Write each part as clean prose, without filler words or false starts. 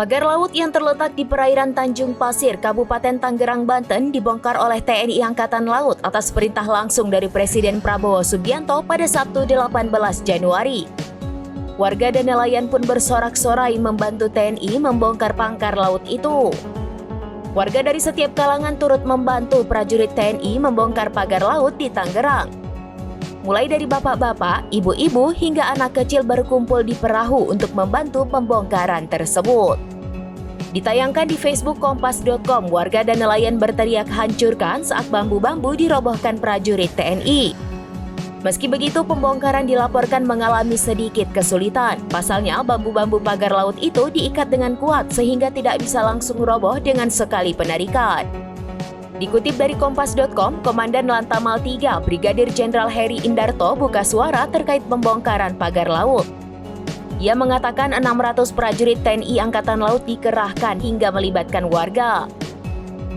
Pagar laut yang terletak di perairan Tanjung Pasir, Kabupaten Tangerang, Banten dibongkar oleh TNI Angkatan Laut atas perintah langsung dari Presiden Prabowo Subianto pada Sabtu 18 Januari. Warga dan nelayan pun bersorak-sorai membantu TNI membongkar pagar laut itu. Warga dari setiap kalangan turut membantu prajurit TNI membongkar pagar laut di Tangerang. Mulai dari bapak-bapak, ibu-ibu, hingga anak kecil berkumpul di perahu untuk membantu pembongkaran tersebut. Ditayangkan di Facebook Kompas.com, warga dan nelayan berteriak hancurkan saat bambu-bambu dirobohkan prajurit TNI. Meski begitu, pembongkaran dilaporkan mengalami sedikit kesulitan. Pasalnya, bambu-bambu pagar laut itu diikat dengan kuat sehingga tidak bisa langsung roboh dengan sekali penarikan. Dikutip dari Kompas.com, Komandan Lantamal 3 Brigadir Jenderal Heri Indarto buka suara terkait pembongkaran pagar laut. Ia mengatakan 600 prajurit TNI Angkatan Laut dikerahkan hingga melibatkan warga.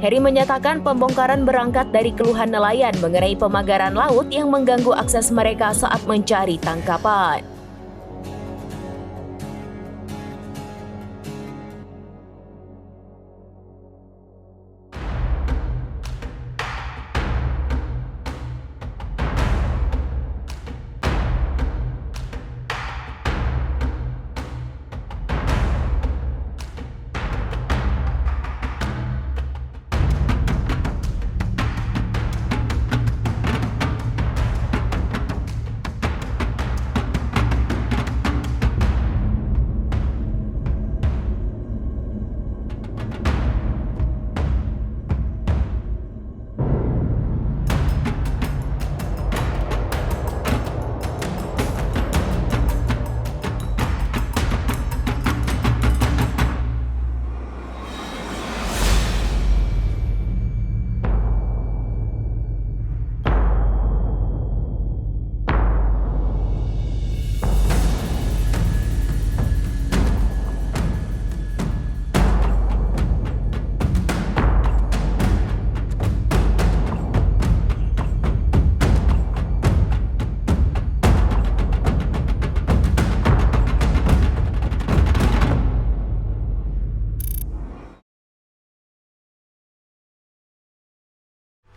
Heri menyatakan pembongkaran berangkat dari keluhan nelayan mengenai pemagaran laut yang mengganggu akses mereka saat mencari tangkapan.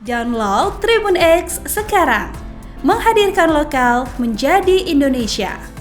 Download Tribun X sekarang, menghadirkan lokal menjadi Indonesia.